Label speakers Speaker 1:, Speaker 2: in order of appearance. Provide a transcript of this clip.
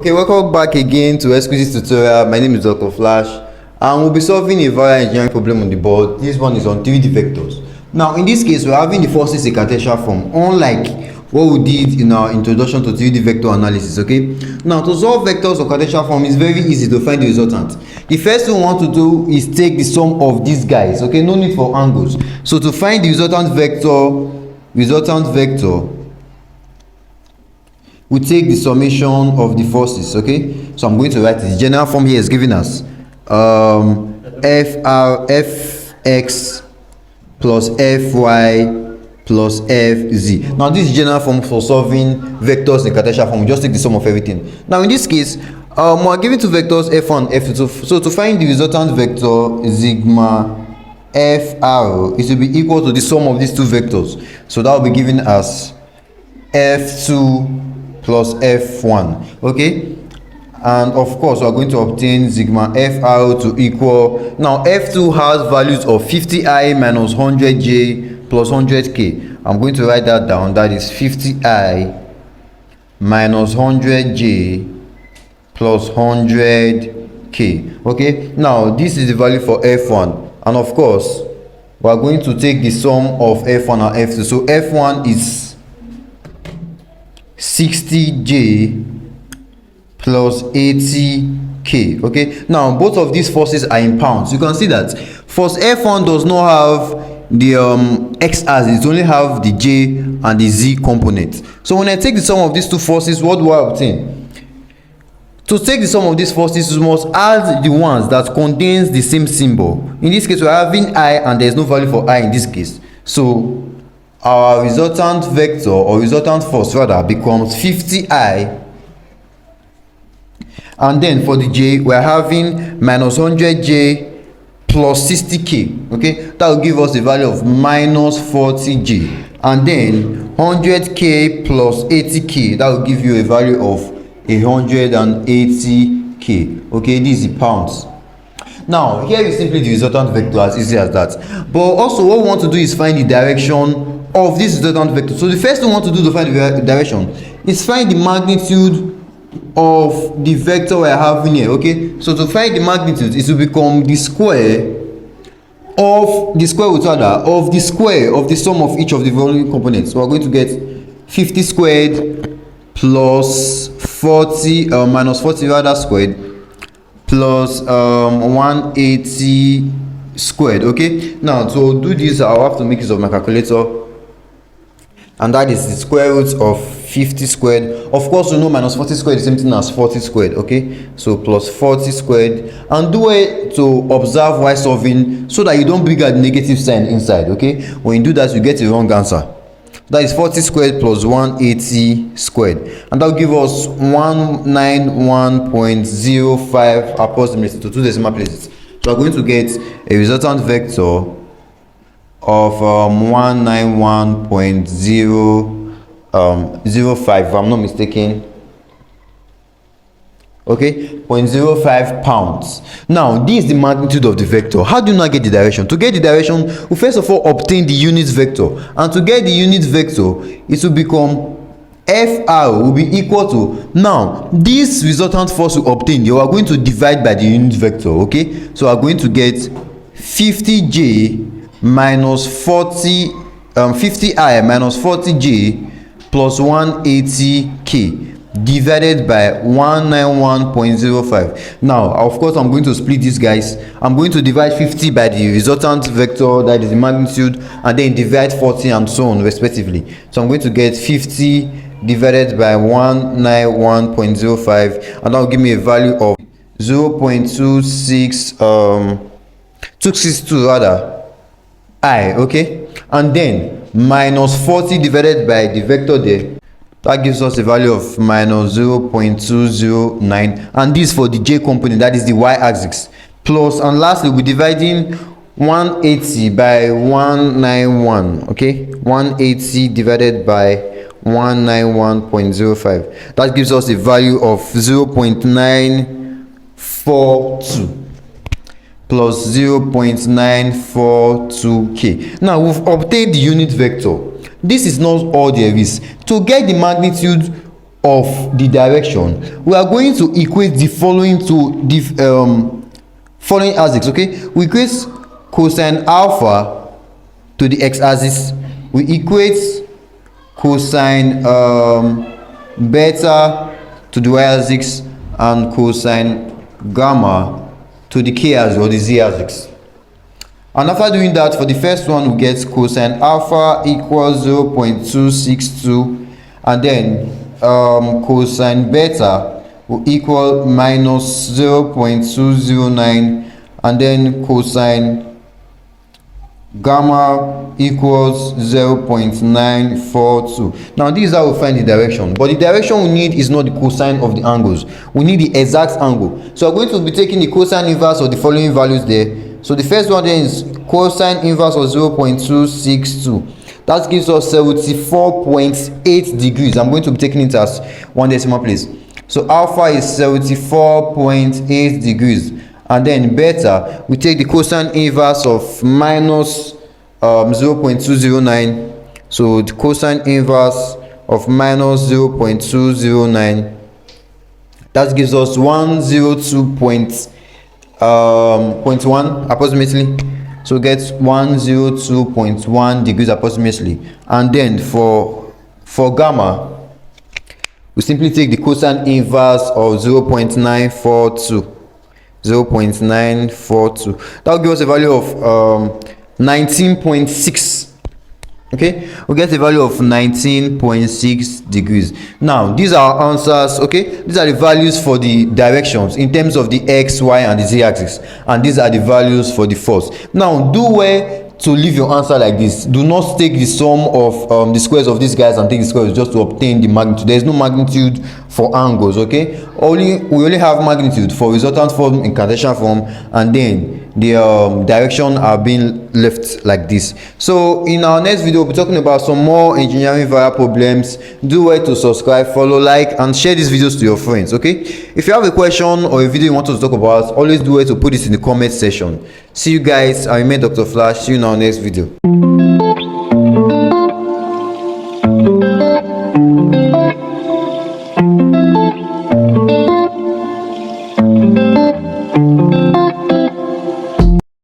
Speaker 1: Okay, welcome back again to Exquisite Tutorial. My name is Dr. Flash, and we'll be solving a variant engineering problem on the board. This one is on 3D vectors. Now, in this case, we're having the forces in Cartesian form, unlike what we did in our introduction to 3D vector analysis. Okay, now to solve vectors of Cartesian form is very easy to find the resultant. The first thing we want to do is take the sum of these guys. Okay, no need for angles. So to find the resultant vector, we take the summation of the forces. Okay, so I'm going to write this. General form here is giving us fx plus fy plus fz. Now this is general form for solving vectors in Cartesian form. We just take the sum of everything. Now in this case, we're given two vectors f1 and f2. So to find the resultant vector sigma f arrow, it will be equal to the sum of these two vectors. So that will be given as f2 plus f1. Okay, and of course we are going to obtain sigma f arrow to equal, now f2 has values of 50i minus 100j plus 100k. I'm going to write that down. That is 50i minus 100j plus 100k. Okay, now this is the value for f1, and of course we are going to take the sum of f1 and f2. So f1 is 60j plus 80k. Okay, now both of these forces are in pounds. You can see that force f1 does not have the x-axis, it only have the j and the z component. So when I take the sum of these two forces, what do I obtain? To take the sum of these forces, you must add the ones that contains the same symbol. In this case, we're having I, and there is no value for I in this case. So our resultant vector, or resultant force rather, becomes 50i, and then for the j we're having minus 100j plus 60k. Okay, that will give us the value of minus 40j, and then 100k plus 80k, that will give you a value of 180k. Okay, this is pounds. Now here is simply the resultant vector, as easy as that. But also what we want to do is find the direction of this resultant vector. So the first thing we want to do to find the direction is find the magnitude of the vector we're having here. Okay, so to find the magnitude, it will become the square of the square root rather of the square of the sum of each of the following components. So we're going to get 50 squared plus 40 minus 40 rather squared plus 180 squared. Okay, now to do this I'll have to make use of my calculator, and that is the square root of 50 squared. Of course, you know minus 40 squared is the same thing as 40 squared. Okay, so plus 40 squared, and do it to observe while solving so that you don't bring out the negative sign inside. Okay, when you do that, you get a wrong answer. That is 40 squared plus 180 squared, and that will give us 191.05 approximately to 2 decimal places. So we're going to get a resultant vector of 191.005, if I'm not mistaken. Okay, 0.05 pounds. Now this is the magnitude of the vector. How do you not get the direction? To get the direction, we first of all obtain the unit vector, and to get the unit vector, it will become fr will be equal to, now this resultant force we obtained, you are going to divide by the unit vector. Okay, so we are going to get 50j minus 50i minus 40j plus 180k divided by 191.05. Now of course I'm going to split these guys. I'm going to divide 50 by the resultant vector, that is the magnitude, and then divide 40 and so on respectively. So I'm going to get 50 divided by 191.05, and that will give me a value of 262 rather I. Okay, and then minus 40 divided by the vector there, that gives us a value of minus 0.209, and this for the j component, that is the y-axis, plus, and lastly we'll be dividing 180 by 191. Okay, 180 divided by 191.05, that gives us a value of 0.942 plus 0.942k. Now we've obtained the unit vector. This is not all there is. To get the magnitude of the direction, we are going to equate the following to the following axis. Okay, we equate cosine alpha to the x-axis, we equate cosine beta to the y-axis, and cosine gamma to the k-axis or the z-axis. And after doing that, for the first one, we get cosine alpha equals 0.262, and then cosine beta will equal minus 0.209, and then cosine gamma equals 0.942. now this is how we find the direction, but the direction we need is not the cosine of the angles, we need the exact angle. So we're going to be taking the cosine inverse of the following values there. So the first one then is cosine inverse of 0.262, that gives us 74.8 degrees. I'm going to be taking it as one decimal place. So alpha is 74.8 degrees, and then beta, we take the cosine inverse of minus 0.209. so the cosine inverse of minus 0.209, that gives us 102.1 approximately. So we get 102.1 degrees approximately. And then for gamma, we simply take the cosine inverse of 0.942. That will give us a value of 19.6. okay, we get a value of 19.6 degrees. Now these are our answers. Okay, these are the values for the directions in terms of the x, y, and the z-axis, and these are the values for the force. Now do well to leave your answer like this. Do not take the sum of the squares of these guys and take the squares just to obtain the magnitude. There is no magnitude for angles. Okay, we only have magnitude for resultant form in Cartesian form, and then the direction are being left like this. So in our next video, we'll be talking about some more engineering via problems. Do well to subscribe, follow, like, and share these videos to your friends. Okay, if you have a question or a video you want us to talk about, always do well to put it in the comment section. See you guys. I remain Dr. Flash. See you in our next video.